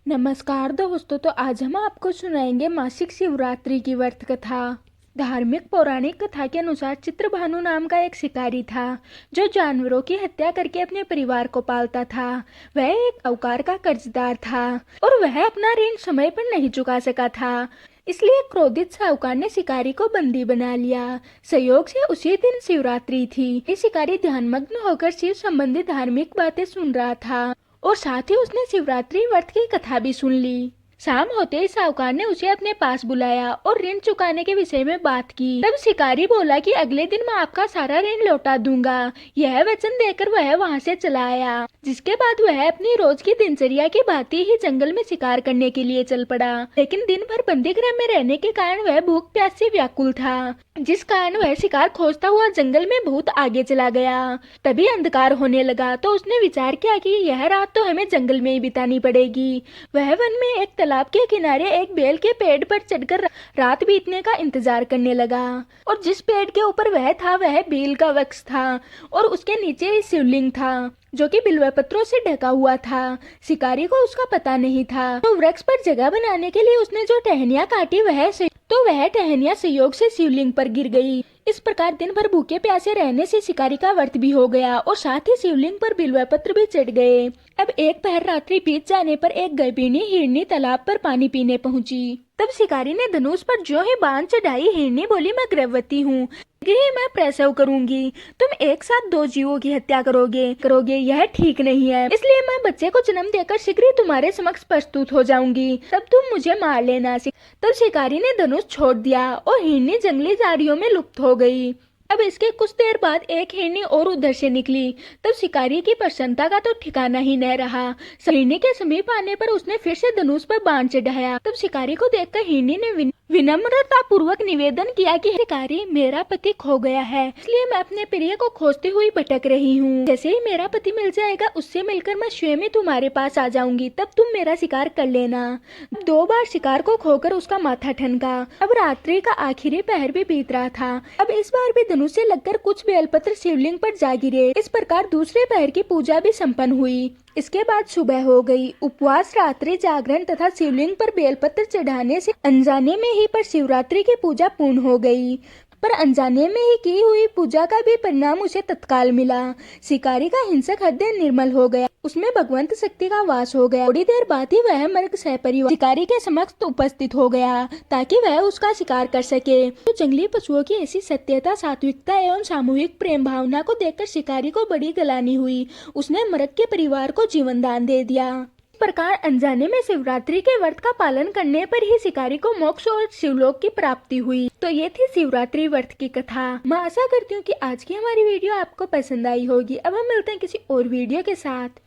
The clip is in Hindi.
नमस्कार दोस्तों। तो आज हम आपको सुनाएंगे मासिक शिवरात्रि की व्रत कथा। धार्मिक पौराणिक कथा के अनुसार चित्रभानु नाम का एक शिकारी था जो जानवरों की हत्या करके अपने परिवार को पालता था। वह एक साहूकार का कर्जदार था और वह अपना ऋण समय पर नहीं चुका सका था। इसलिए क्रोधित साहूकार ने शिकारी को बंदी बना लिया। संयोग से उसी दिन शिवरात्रि थी। ये शिकारी ध्यानमग्न होकर शिव संबंधी धार्मिक बातें सुन रहा था और साथ ही उसने शिवरात्रि व्रत की कथा भी सुन ली। शाम होते ही साहूकार ने उसे अपने पास बुलाया और ऋण चुकाने के विषय में बात की। तब शिकारी बोला कि अगले दिन मैं आपका सारा ऋण लौटा दूंगा। यह वचन देकर वह वहां से चला आया, जिसके बाद वह अपनी रोज की दिनचर्या की भांति ही जंगल में शिकार करने के लिए चल पड़ा। लेकिन दिन भर बंदी गृह में रहने के कारण वह भूख प्यास से व्याकुल था, जिस कारण वह शिकार खोजता हुआ जंगल में बहुत आगे चला गया। तभी अंधकार होने लगा तो उसने विचार किया कि यह रात तो हमें जंगल में ही बितानी पड़ेगी। वह वन में एक तालाब के किनारे एक बेल के पेड़ पर चढ़कर रात बीतने का इंतजार करने लगा। और जिस पेड़ के ऊपर वह था वह बेल का वृक्ष था और उसके नीचे ही शिवलिंग था जो कि बिल्व पत्रों से ढका हुआ था। शिकारी को उसका पता नहीं था। तो वृक्ष पर जगह बनाने के लिए उसने जो टहनियां काटी वह टहनियां संयोग से शिवलिंग पर गिर गई। इस प्रकार दिन भर भूखे प्यासे रहने से शिकारी का व्रत भी हो गया और साथ ही शिवलिंग पर बिल्व पत्र भी चढ़ गए। अब एक पहर रात्रि बीत जाने पर एक गर्भिणी हिरनी तालाब पर पानी पीने पहुंची। तब शिकारी ने धनुष पर जो ही बाण चढ़ाई, हिरनी बोली, मैं गर्भवती हूँ, मैं प्रसव करूंगी। तुम एक साथ दो जीवों की हत्या करोगे यह ठीक नहीं है। इसलिए मैं बच्चे को जन्म देकर शीघ्र ही तुम्हारे समक्ष प्रस्तुत हो जाऊंगी, तब तुम मुझे मार लेना। तब शिकारी ने धनुष छोड़ दिया और हिरनी जंगली झाड़ियों में लुप्त हो गई। अब इसके कुछ देर बाद एक हिरनी और उधर से निकली। तब शिकारी की प्रसन्नता का तो ठिकाना ही न रहा। हिरनी के समीप आने पर उसने फिर से धनुष पर बाण चढ़ाया। तब शिकारी को देखकर हिरनी ने विनम्रता पूर्वक निवेदन किया कि शिकारी, मेरा पति खो गया है, इसलिए मैं अपने प्रिय को खोजती हुई भटक रही हूँ। जैसे ही मेरा पति मिल जाएगा उससे मिलकर मैं स्वयं ही तुम्हारे पास आ जाऊंगी, तब तुम मेरा शिकार कर लेना। दो बार शिकार को खोकर उसका माथा ठनका। अब रात्रि का आखिरी पहर भी बीत रहा था। अब इस बार भी धनुष से लगकर कुछ बेलपत्र शिवलिंग पर जा गिरे। इस प्रकार दूसरे पहर की पूजा भी संपन्न हुई। इसके बाद सुबह हो गई। उपवास, रात्रि जागरण तथा शिवलिंग पर बेलपत्र चढ़ाने से अनजाने में ही पर शिवरात्रि की पूजा पूर्ण हो गई। पर अनजाने में ही की हुई पूजा का भी परिणाम उसे तत्काल मिला। शिकारी का हिंसक हृदय निर्मल हो गया, उसमें भगवंत शक्ति का वास हो गया। थोड़ी देर बाद ही वह मृग सहपरिवार शिकारी के समक्ष उपस्थित हो गया ताकि वह उसका शिकार कर सके। तो जंगली पशुओं की ऐसी सत्यता, सात्विकता एवं सामूहिक प्रेम भावना को देखकर शिकारी को बड़ी गलानी हुई। उसने मृग के परिवार को जीवन दान दे दिया। इस प्रकार अनजाने में शिवरात्रि के व्रत का पालन करने पर ही शिकारी को मोक्ष और शिवलोक की प्राप्ति हुई। तो ये थी शिवरात्रि व्रत की कथा। मैं आशा करती हूँ कि आज की हमारी वीडियो आपको पसंद आई होगी। अब हम मिलते हैं किसी और वीडियो के साथ।